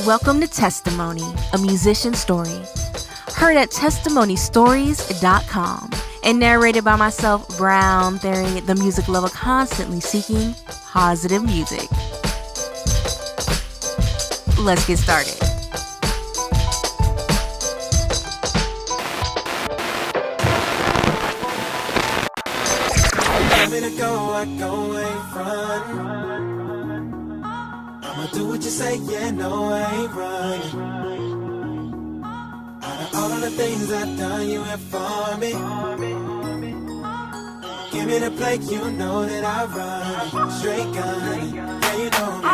Welcome to Testimony, a musician story. Heard at testimonystories.com and narrated by myself, Brown Theory, the music lover constantly seeking positive music. Let's get started. Want me to go, I go ain't front. I'ma do what you say, yeah, no, I ain't running. Out of all of the things I've done, you have for me. Give me the plate, you know that I run. Straight gun, yeah, you know me.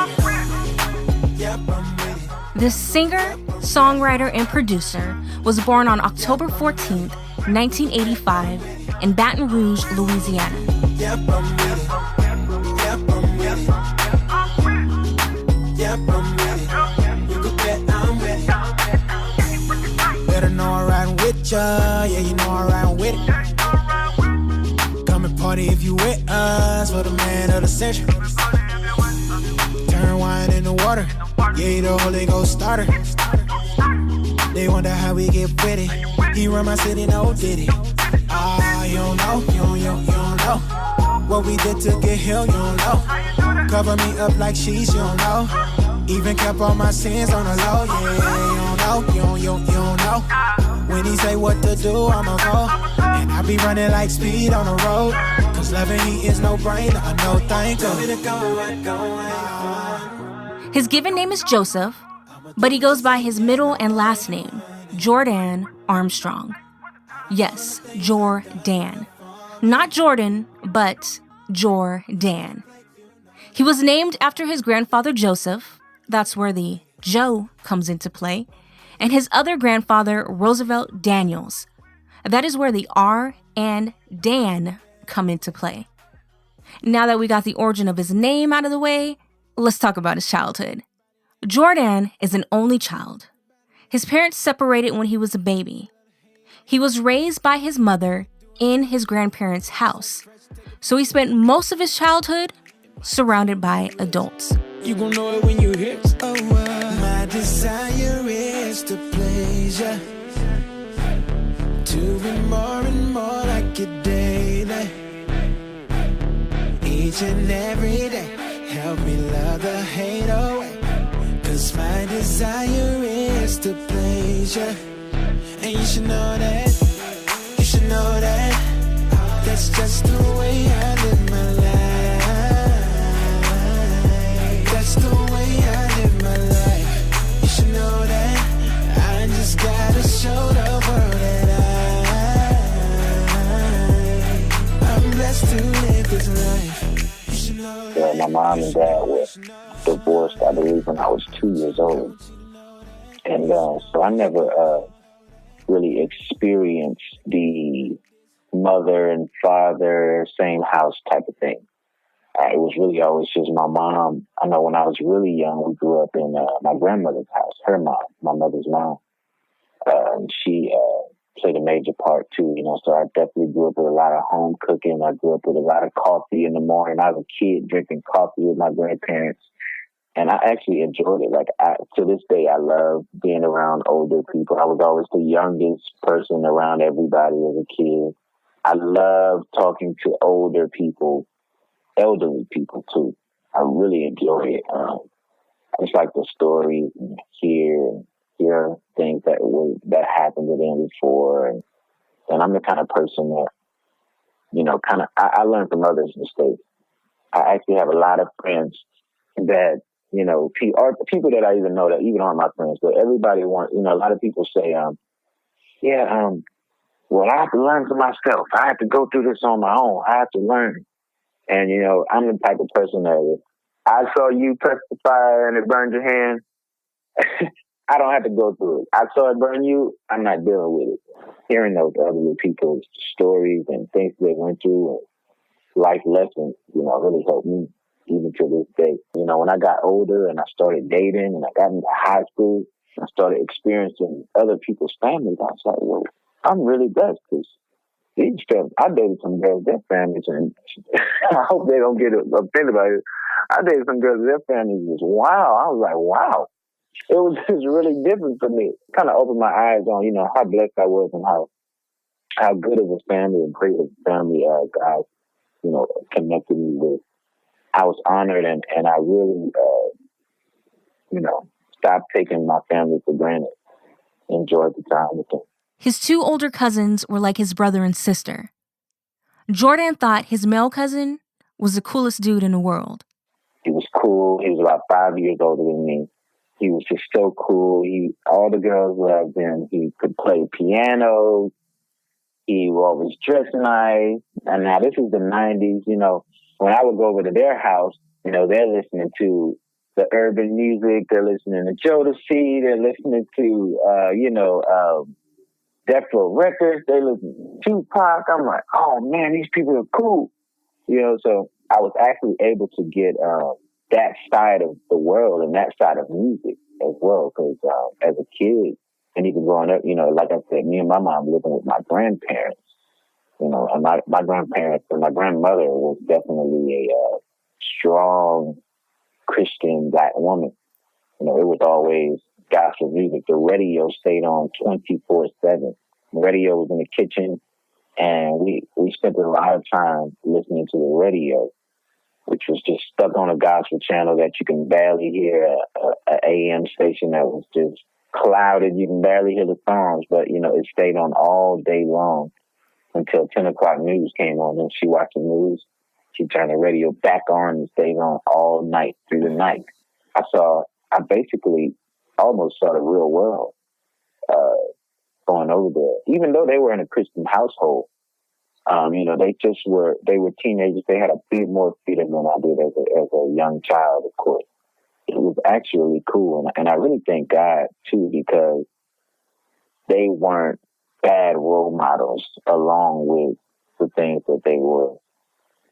Yep, I'm with it. The singer, songwriter, and producer was born on October 14th, 1985 in Baton Rouge, Louisiana. Yep, I'm with it. Yep, I'm with it. Yep, I'm with it. You can bet I'm with it. Better know I'm riding with ya. Yeah, you know I'm riding with it. Come and party if you with us. For the man of the century. Turn wine into water. Yeah, you the Holy Ghost starter. They wonder how we get with it. He run my city, no diddy. Ah, you don't know, you don't know. What we did to get here, you don't know. Cover me up like she's, you don't know. Even kept all my sins on the low, yeah, you don't know. When he say what to do, I'ma go. And I be running like speed on the road. Cause loving he is no brainer, I know, thank you. His given name is Joseph, but he goes by his middle and last name, Jor'dan Armstrong. Yes, Jor'dan. Not Jordan, but Jor'dan. He was named after his grandfather Joseph. That's where the Joe comes into play. And his other grandfather, Roosevelt Daniels. That is where the R and Dan come into play. Now that we got the origin of his name out of the way, let's talk about his childhood. Jor'dan is an only child. His parents separated when he was a baby. He was raised by his mother in his grandparents' house. So he spent most of his childhood surrounded by adults. You gon' know it when you hear it. Oh, my desire is to please ya, to be more and more like you daily. Each and every day, help me love the hate away. Cause my desire is to please ya. And you should know that, you should know that. That's just the way I live my life. That's the way I live my life. You should know that. I just gotta show the world that I'm blessed to live this life. You should know that. My mom and dad were divorced, I believe, when I was 2 years old. And so I never really experienced the mother and father, same house type of thing. It was really always just my mom. I know when I was really young, we grew up in my grandmother's house, her mom, my mother's mom. She played a major part too, you know, so I definitely grew up with a lot of home cooking. I grew up with a lot of coffee in the morning. I was a kid drinking coffee with my grandparents. And I actually enjoyed it. Like, to this day, I love being around older people. I was always the youngest person around everybody as a kid. I love talking to older people, elderly people, too. I really enjoy it. It's like the stories and hear things that happened to them before. And I'm the kind of person that, you know, I learn from others' mistakes. I actually have a lot of friends that, you know, people that I even know that even aren't my friends, but everybody wants, you know, a lot of people say, well, I have to learn for myself. I have to go through this on my own. I have to learn. And, you know, I'm the type of person that if I saw you touch the fire and it burned your hand, I don't have to go through it. I saw it burn you. I'm not dealing with it. Hearing those other people's stories and things they went through and life lessons, you know, really helped me. Even to this day, you know, when I got older and I started dating and I got into high school, I started experiencing other people's families. I was like, well, I'm really blessed because these families, I dated some girls, their families, and I hope they don't get offended by it. I dated some girls, their families was wow. I was like, wow. it was really different for me. Kind of opened my eyes on, how blessed I was and how good of a family and great of a family God, connected me with. I was honored and I really, stopped taking my family for granted. Enjoyed the time with them. His two older cousins were like his brother and sister. Jor'dan thought his male cousin was the coolest dude in the world. He was cool. He was about 5 years older than me. He was just so cool. All the girls loved him. He could play piano. He was always dressed nice. And now this is the 90s, when I would go over to their house, they're listening to the urban music. They're listening to Jodeci. They're listening to, Death Row Records. They listen to Tupac. I'm like, oh man, these people are cool. So I was actually able to get that side of the world and that side of music as well. Because as a kid, and even growing up, like I said, me and my mom living with my grandparents, and my grandparents and my grandmother was definitely a strong Christian Black woman. It was always gospel music. The radio stayed on 24/7. The radio was in the kitchen, and we spent a lot of time listening to the radio, which was just stuck on a gospel channel that you can barely hear, a AM station that was just clouded. You can barely hear the songs, but, it stayed on all day long until 10 o'clock news came on. And she watched the news. She turned the radio back on and stayed on all night through the night. I basically almost saw the real world going over there, even though they were in a Christian household. They were teenagers. They had a bit more freedom than I did as a young child, of course. It was actually cool. And I really thank God, too, because they weren't bad role models along with the things that they were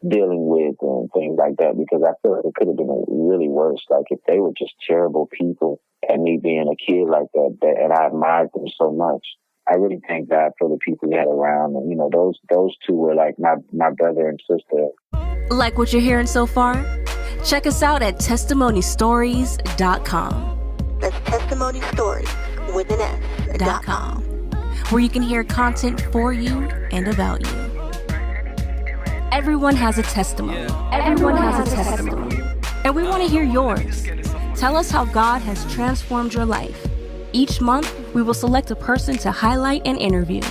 dealing with and things like that, because I feel like it could have been really worse. Like if they were just terrible people and me being a kid like that, and I admired them so much. I really thank God for the people he had around. And, those two were like my brother and sister. Like what you're hearing so far? Check us out at testimonystories.com. That's testimony stories with an S.com. Where you can hear content for you and about you. Everyone has a testimony. Everyone has a testimony. And we want to hear yours. Tell us how God has transformed your life. Each month, we will select a person to highlight and interview.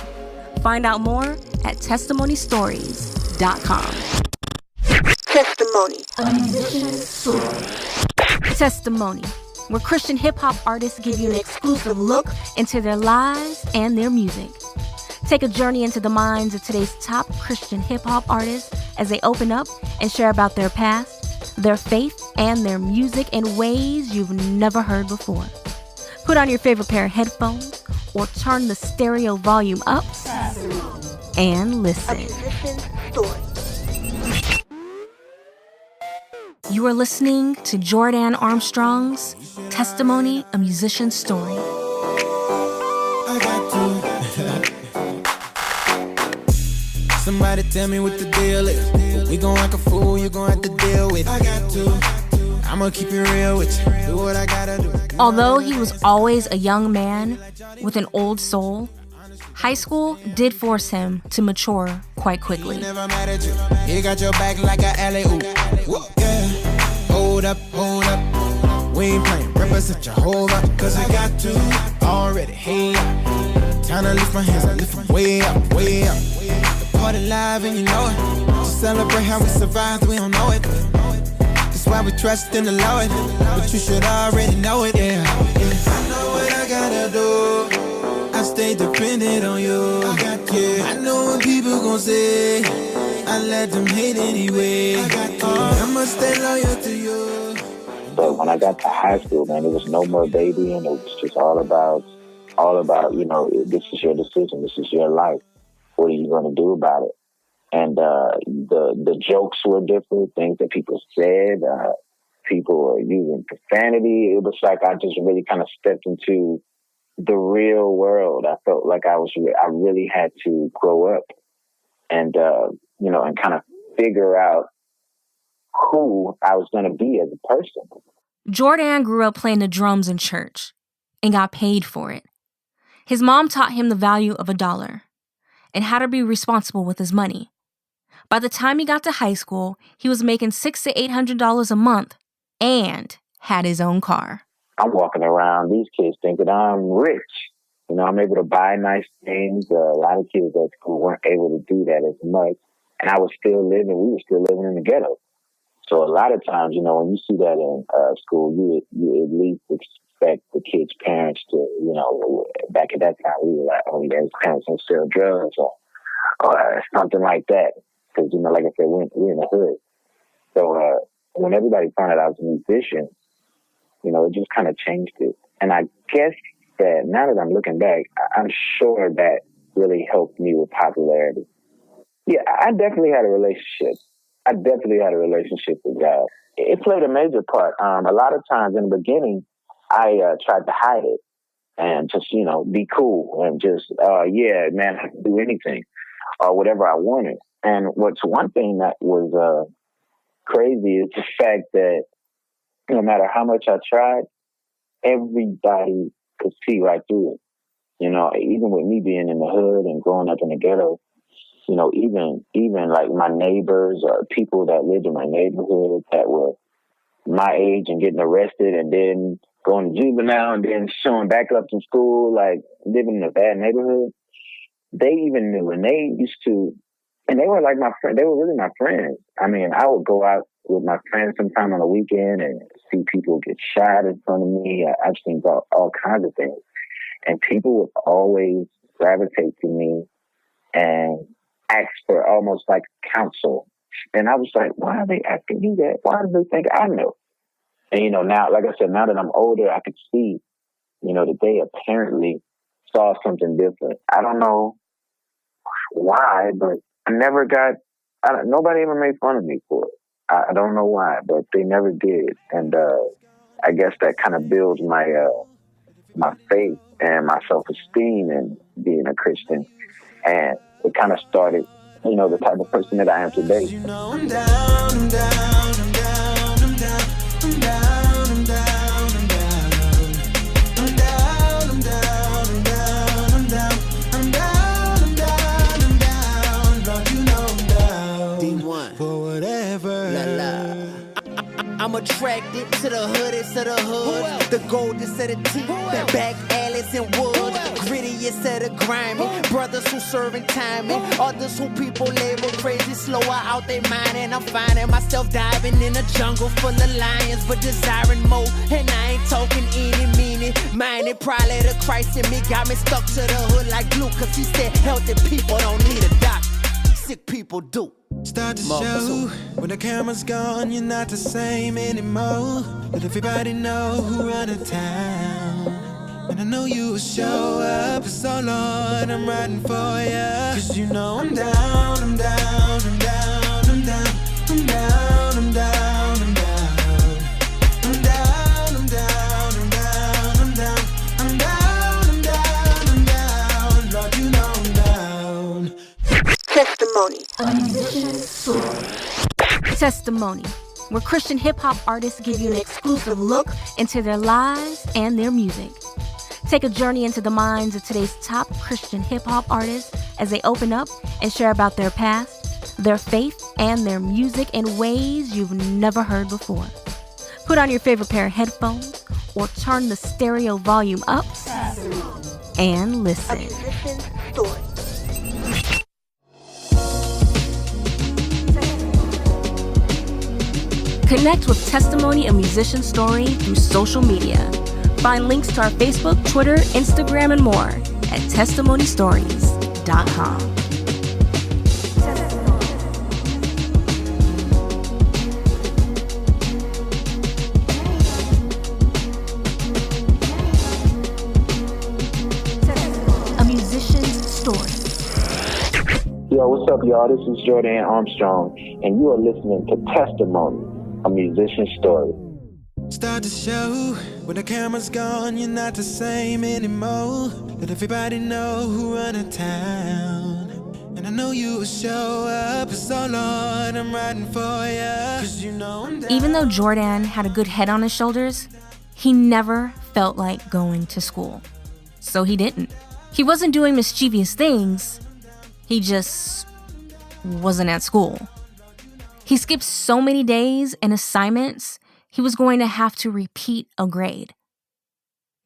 Find out more at testimonystories.com. Testimony. A musician's story. Testimony, where Christian hip-hop artists give you an exclusive look into their lives and their music. Take a journey into the minds of today's top Christian hip-hop artists as they open up and share about their past, their faith, and their music in ways you've never heard before. Put on your favorite pair of headphones or turn the stereo volume up and listen. A musician's story. You are listening to Jor'dan Armstrong's Testimony, a Musician's Story. I got to. Somebody tell me what the deal is. If we gon' act a fool, you gon' have to deal with it. I got to. I'ma keep it real with you. Do what I gotta do. Although he was always a young man with an old soul, high school did force him to mature quite quickly. He never mad at you. He got your back like a alley-oop. Yeah. Hold up. We ain't playing. Represent your whole up. Cause I got to. Already. Hey up. Time to lift my hands. I lift them way up. The party live and you know it. Just celebrate how we survived. We don't know it. That's why we trust in the Lord. But you should already know it. Yeah. I know what I gotta do. I stay dependent on you. I know what people gon' say. I let them hate anyway. I'ma stay loyal to you. But when I got to high school, man, it was no more baby, and it was just all about, this is your decision. This is your life. What are you going to do about it? And the jokes were different, things that people said. People were using profanity. It was like I just really kind of stepped into the real world. I felt like I really had to grow up and kind of figure out who I was going to be as a person. Jor'dan grew up playing the drums in church and got paid for it. His mom taught him the value of $1 and how to be responsible with his money. By the time he got to high school, he was making $600 to $800 a month and had his own car. I'm walking around, these kids thinking I'm rich. You know, I'm able to buy nice things. A lot of kids at school weren't able to do that as much. And we were still living in the ghetto. So a lot of times, you know, when you see that in school, you at least expect the kids' parents to, you know, back at that time, we were like, oh, yeah, his parents don't sell drugs or something like that. Because, you know, like I said, we're in the hood. So when everybody found out I was a musician, you know, it just kind of changed it. And I guess that now that I'm looking back, I'm sure that really helped me with popularity. Yeah, I definitely had a relationship. With God. It played a major part. A lot of times in the beginning, I tried to hide it and just, you know, be cool and just, yeah, man, I can do anything or whatever I wanted. And what's one thing that was crazy is the fact that no matter how much I tried, everybody could see right through it. You know, even with me being in the hood and growing up in the ghetto, you know, even like my neighbors or people that lived in my neighborhood that were my age and getting arrested and then going to juvenile and then showing back up to school, like living in a bad neighborhood, they even knew. And they used to, and they were like my friend. They were really my friends. I mean, I would go out with my friends sometime on the weekend and see people get shot in front of me. I've seen all kinds of things. And people would always gravitate to me and ask for almost like counsel. And I was like, why are they asking me that? Why do they think I know? And, you know, now, like I said, now that I'm older, I could see, you know, that they apparently saw something different. I don't know why, but nobody ever made fun of me for it. I don't know why, but they never did. And I guess that kind of builds my faith and my self-esteem in being a Christian. And it kind of started, you know, the type of person that I am today. You know I'm down, I'm down, I'm down, I'm down, I'm down, I'm down, I'm down, I'm down, I'm down, I'm down, I'm down, I'm down, I'm down, I'm down, Lord, you know I'm down. D1 for whatever. La la. I'm attracted to the hoodest of the hood, the goldest of the teeth, the back alleys and wood, grittiest of the grimy, brothers who serving time and others who people label crazy, slower out they mind, and I'm finding myself diving in a jungle full of lions, but desiring more, and I ain't talking any meaning, minded probably the Christ in me got me stuck to the hood like glue, cause he said healthy people don't need a doctor, sick people do. Start to show when the camera's gone, you're not the same anymore. Let everybody know who run the town. And I know you will show up, so Lord, I'm riding for ya. Cause you know I'm down, I'm down, I'm down, I'm down, I'm down, I'm down, I'm down, I'm down, I'm down, I'm down, I'm down, I'm down, I'm down, I'm down, Lord, you know I'm down. Testimony. Testimony, where Christian hip-hop artists give you an exclusive look into their lives and their music. Take a journey into the minds of today's top Christian hip-hop artists as they open up and share about their past, their faith, and their music in ways you've never heard before. Put on your favorite pair of headphones or turn the stereo volume up and listen. A musician's story. Connect with Testimony, a musician story through social media. Find links to our Facebook, Twitter, Instagram, and more at testimonystories.com. A musician's story. Yo, what's up, y'all? This is Jor'dan Armstrong, and you are listening to Testimony, a musician's story. Start to show when the camera's gone, you're not the same anymore. Let everybody know who run the town. And I know you will show up, so Lord, I'm riding for ya. 'Cause you know I'm down. Even though Jor'dan had a good head on his shoulders, he never felt like going to school. So he didn't. He wasn't doing mischievous things. He just wasn't at school. He skipped so many days and assignments, he was going to have to repeat a grade.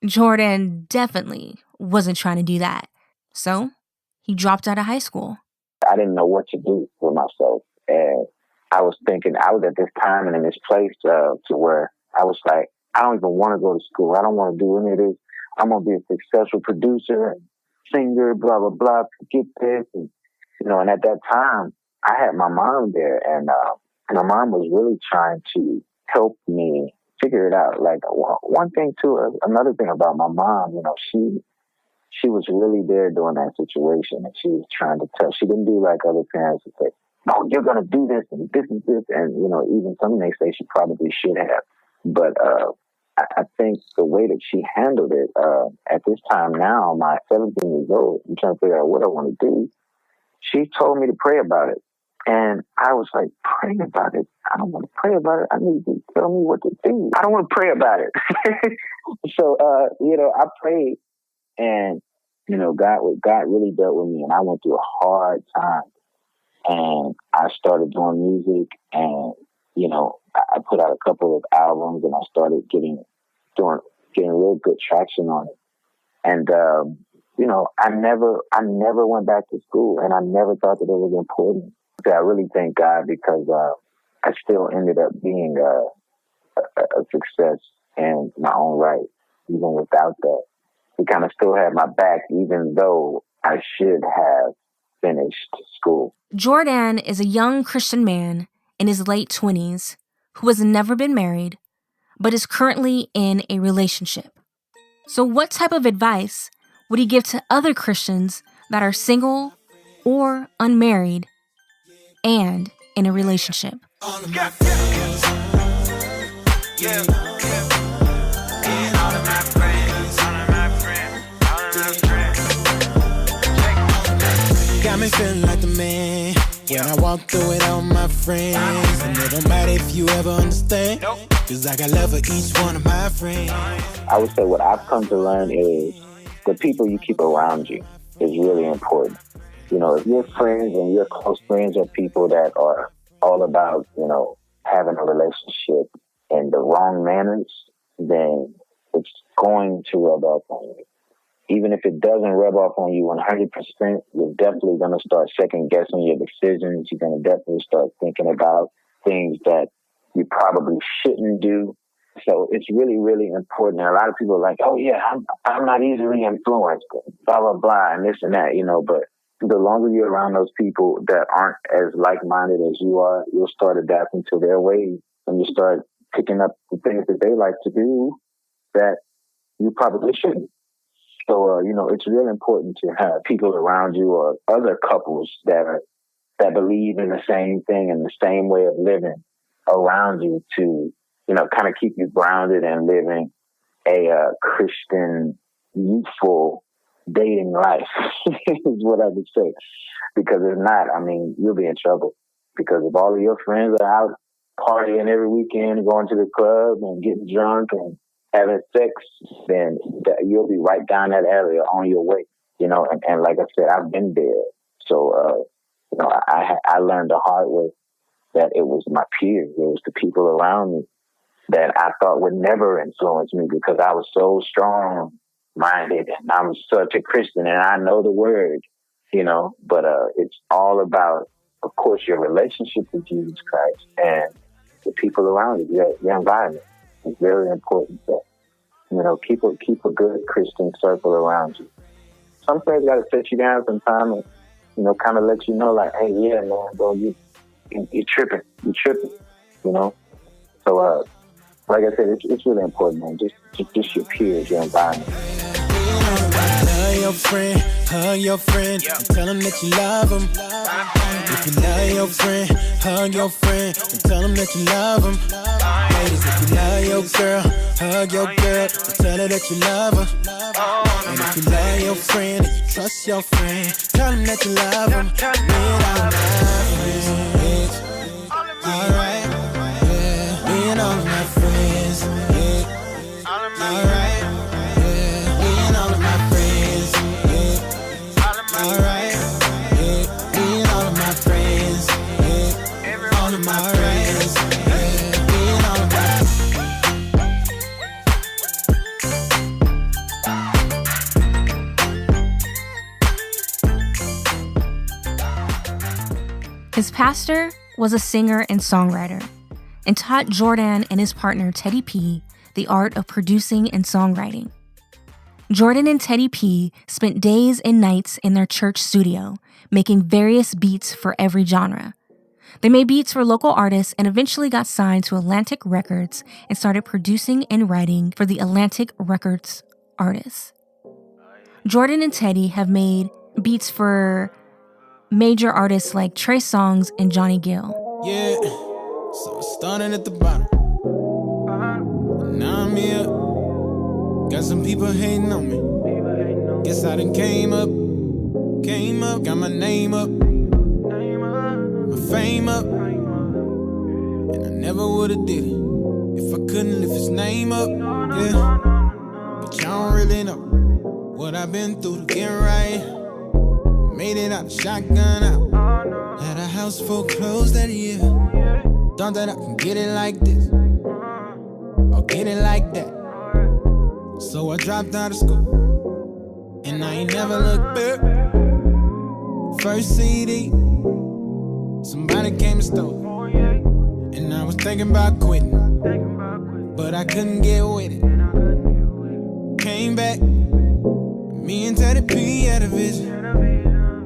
Jor'dan definitely wasn't trying to do that. So he dropped out of high school. I didn't know what to do with myself. And I was thinking, I was at this time and in this place to where I was like, I don't even want to go to school. I don't want to do any of this. I'm going to be a successful producer and singer, blah, blah, blah, forget this. And, and at that time, I had my mom there, and my mom was really trying to help me figure it out. Like, one thing, too, another thing about my mom, she was really there during that situation, and she was trying to tell. She didn't do like other parents would say, no, you're going to do this, and this is this. And, even some may say she probably should have. But I think the way that she handled it, at this time now, my 17 years old, I'm trying to figure out what I want to do. She told me to pray about it. And I was like, pray about it? I don't want to pray about it. I need you to tell me what to do. I don't want to pray about it. So, I prayed, and, God really dealt with me, and I went through a hard time. And I started doing music, and, I put out a couple of albums, and I started getting real good traction on it. And, I never went back to school, and I never thought that it was important. I really thank God, because I still ended up being a success in my own right, even without that. He kind of still had my back, even though I should have finished school. Jor'dan is a young Christian man in his late 20s who has never been married, but is currently in a relationship. So what type of advice would he give to other Christians that are single or unmarried and in a relationship? Got me feeling like the man when I walk through it on my friends. And it don't matter if you ever understand, cause I got love for each one of my friends. I would say what I've come to learn is the people you keep around you is really important. If your friends and your close friends are people that are all about, having a relationship in the wrong manners, then it's going to rub off on you. Even if it doesn't rub off on you 100%, you're definitely going to start second-guessing your decisions. You're going to definitely start thinking about things that you probably shouldn't do. So it's really, really important. And a lot of people are like, oh, yeah, I'm not easily influenced, blah, blah, blah, and this and that, But the longer you're around those people that aren't as like-minded as you are, you'll start adapting to their ways, and you start picking up the things that they like to do that you probably shouldn't. So, it's really important to have people around you or other couples that believe in the same thing and the same way of living around you to, kind of keep you grounded and living a Christian, youthful dating life is what I would say. Because if not, you'll be in trouble. Because if all of your friends are out partying every weekend, going to the club and getting drunk and having sex, then you'll be right down that area on your way, and like I said, I've been there. So, I learned the hard way that it was my peers, it was the people around me that I thought would never influence me because I was so strong-minded and I'm such a Christian and I know the word, but it's all about, of course, your relationship with Jesus Christ and the people around you, your environment. It's very important that, keep a good Christian circle around you. Some friends got to set you down sometime and, kind of let you know, like, hey, yeah, man, bro, you're tripping, So, like I said, it's really important, man. Just your peers, your environment. Love your friend, hug your friend, and tell them that you love them. If you love your friend, hug your friend, and tell them that you love them. Ladies, if you love your girl, Hug your girl, tell her that you love her. And if you love your friend and you trust your friend, tell him that you love him. Being all of my friends, alright. Yeah. Being all of my friends, yeah. Alright. Yeah. Being all of my friends, yeah. Alright. Yeah. Being all of my friends, yeah. All of my friends, yeah. Being all of my His pastor was a singer and songwriter and taught Jor'dan and his partner Teddy P the art of producing and songwriting. Jor'dan and Teddy P spent days and nights in their church studio making various beats for every genre. They made beats for local artists and eventually got signed to Atlantic Records and started producing and writing for the Atlantic Records artists. Jor'dan and Teddy have made beats for major artists like Trey Songz and Johnny Gill. Yeah, so starting at the bottom. Now I'm here. Got some people hating on me. Guess I done came up, got my name up, my fame up. And I never would've did it if I couldn't lift his name up. Yeah, but y'all don't really know what I've been through to get right. Made it out, shotgun out. Had a house full clothes that year. Thought that I can get it like this, or get it like that. So I dropped out of school, and I ain't never looked back. First CD, somebody came and stole it. And I was thinking about quitting, but I couldn't get with it. Came back, me and Teddy P had a vision.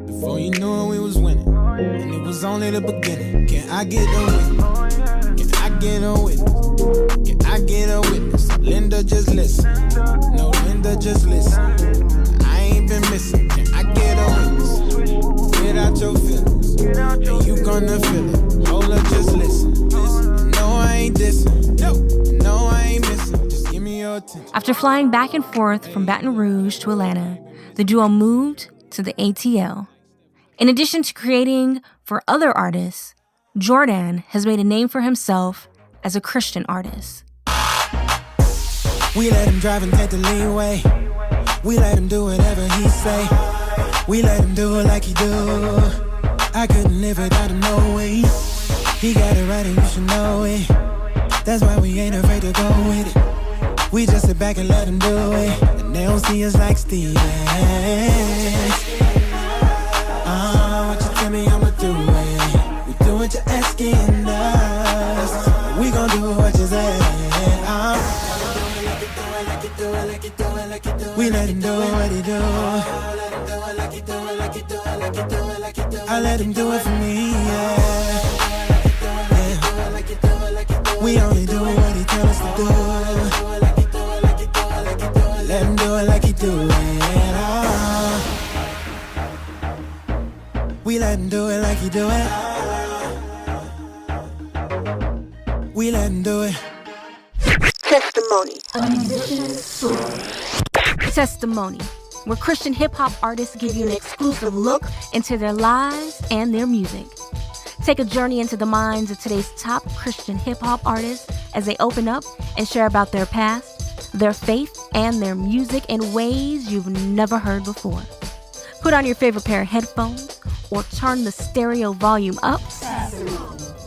Before you knew it, we was winning, and it was only the beginning. Can I get a witness? Can I get a witness? Can I get a witness? Linda, just listen. No, Linda, just listen. I ain't been missing. Can I get a witness? Get out your feelings, and you gonna feel it. Hold up, just listen. No, I ain't dissing. No, I ain't missing. Just give me your attention. After flying back and forth from Baton Rouge to Atlanta, the duo moved to the ATL. In addition to creating for other artists, Jor'dan has made a name for himself as a Christian artist. We let him drive and take the leeway. We let him do whatever he say. We let him do it like he do. I couldn't live without him, no way. He got it right and you should know it. That's why we ain't afraid to go with it. We just sit back and let him do it. And they don't see us like Steve. What you tell me, I'ma do it. We do what you're asking us. We gon' do what you say. We let him do what he do. I let him do it for me, yeah. We only do what he tell us to do. Let him do it like he do it. We let him do it like he do it. We let him do it. Testimony. Testimony, where Christian hip-hop artists give you an exclusive look into their lives and their music. Take a journey into the minds of today's top Christian hip-hop artists as they open up and share about their past, their faith, and their music in ways you've never heard before. Put on your favorite pair of headphones or turn the stereo volume up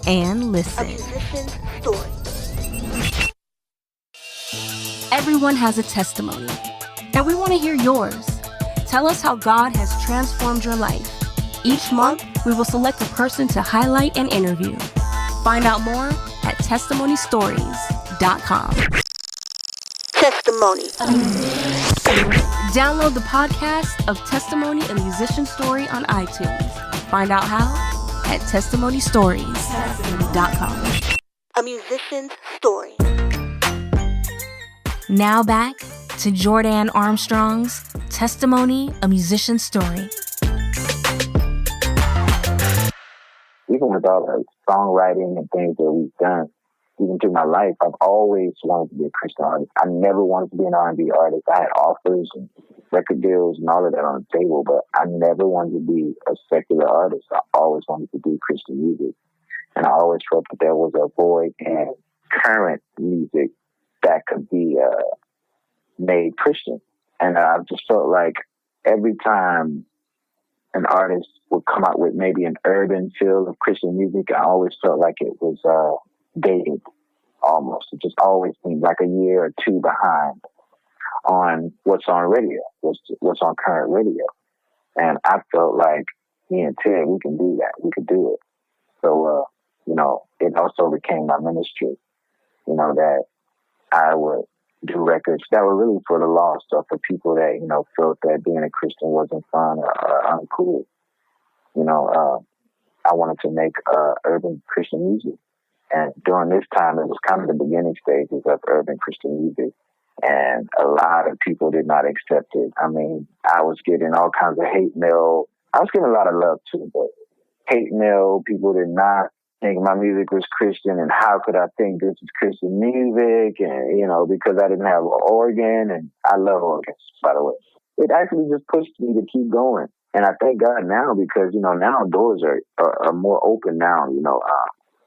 and listen. A musician's story. Everyone has a testimony, and we want to hear yours. Tell us how God has transformed your life. Each month, we will select a person to highlight and interview. Find out more at testimonystories.com. Testimony. Download the podcast of Testimony, a Musician Story on iTunes. Find out how at testimonystories.com. A musician's story. Now back to Jor'dan Armstrong's Testimony, a Musician Story. Even with all the songwriting and things that we've done, even through my life, I've always wanted to be a Christian artist. I never wanted to be an R&B artist. I had offers and record deals and all of that on the table, but I never wanted to be a secular artist. I always wanted to do Christian music. And I always felt that there was a void in current music that could be made Christian. And I just felt like every time an artist would come out with maybe an urban feel of Christian music, I always felt like it was dated almost. It just always seemed like a year or two behind on what's on radio, what's on current radio. And I felt like me and Ted, we can do that. We could do it. So, it also became my ministry, that I would do records that were really for the lost or for people that, felt that being a Christian wasn't fun or uncool. I wanted to make urban Christian music. And during this time, it was kind of the beginning stages of urban Christian music. And a lot of people did not accept it. I mean, I was getting all kinds of hate mail. I was getting a lot of love too, but hate mail, people did not think my music was Christian, and how could I think this is Christian music? And, because I didn't have an organ, and I love organs, by the way. It actually just pushed me to keep going. And I thank God now because, now doors are more open now.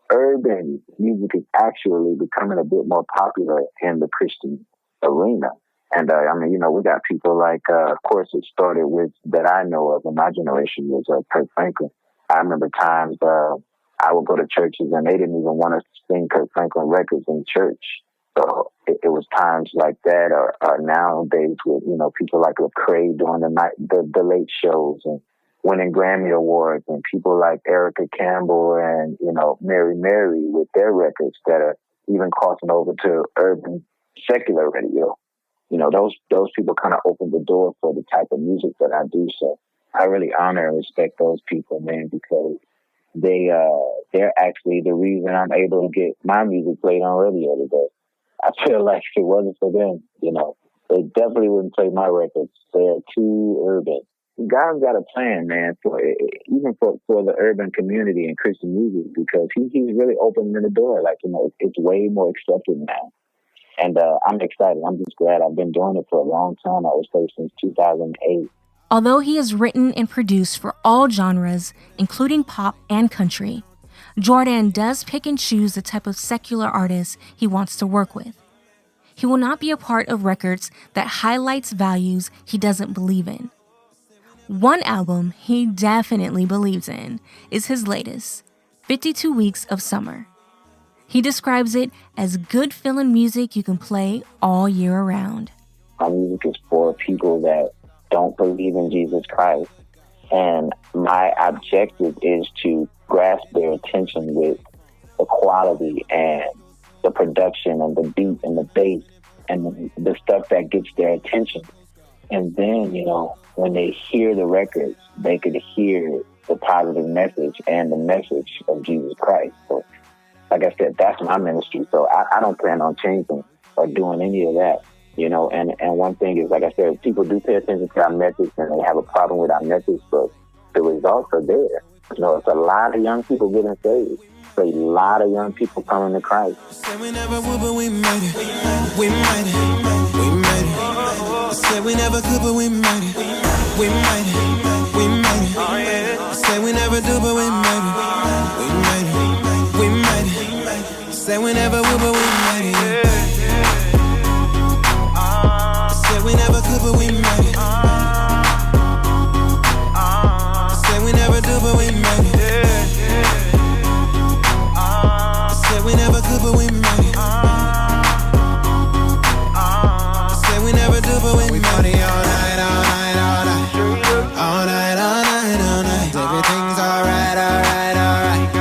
Urban music is actually becoming a bit more popular in the Christian arena. And, we got people like, of course, it started with that I know of in my generation was Kirk Franklin. I remember times I would go to churches and they didn't even want us to sing Kirk Franklin records in church. So it was times like that, or nowadays with, people like Lecrae doing the late shows and winning Grammy Awards, and people like Erica Campbell and, Mary with their records that are even crossing over to urban secular radio. Those people kind of opened the door for the type of music that I do. So I really honor and respect those people, man, because they're actually the reason I'm able to get my music played on radio today. I feel like if it wasn't for them, they definitely wouldn't play my records. They're too urban. God's got a plan, man, for the urban community and Christian music, because he's really opening the door. Like, it's way more accepted now. And I'm excited. I'm just glad. I've been doing it for a long time. I would say since 2008. Although he has written and produced for all genres, including pop and country, Jor'dan does pick and choose the type of secular artists he wants to work with. He will not be a part of records that highlights values he doesn't believe in. One album he definitely believes in is his latest, 52 Weeks of Summer. He describes it as good-feeling music you can play all year around. My music is for people that don't believe in Jesus Christ. And my objective is to grasp their attention with the quality and the production and the beat and the bass and the stuff that gets their attention. And then, when they hear the records, they could hear the positive message and the message of Jesus Christ. So, like I said, that's my ministry. So I don't plan on changing or doing any of that. And one thing is, like I said, people do pay attention to our message and they have a problem with our message, but the results are there. It's a lot of young people getting saved. It's a lot of young people coming to Christ. Said we never would, but we made it. We made it. We made it. Said we never could, but we made it. We made it. We made it. Said we never do, but we made it. We made it. We made it. Said we never would, but we made it. Said we never could, but we made it. Said we never do, but we made it. Said we never could, but we made it. Said we never do, but we made it. All night, all night, all night. All night, all night, all night. Everything's alright, alright, alright.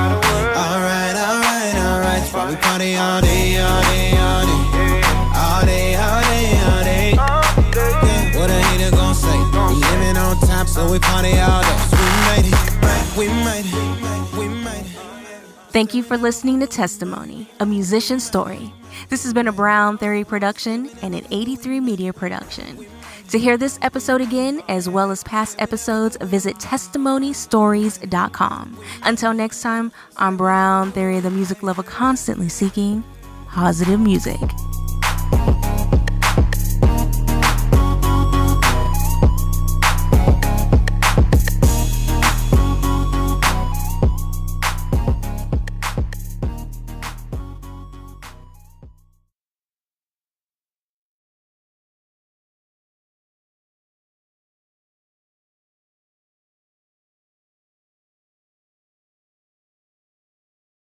Alright, alright, alright. So we party all day, all day, all day. All day, all day, all day. Yeah, what a hater gon' say. We living on top, so we party all day. So we made it. We made it. We made it. Thank you for listening to Testimony, a musician's story. This has been a Brown Theory production and an 83 Media production. To hear this episode again, as well as past episodes, visit testimonystories.com. Until next time, I'm Brown Theory, the music lover constantly seeking positive music.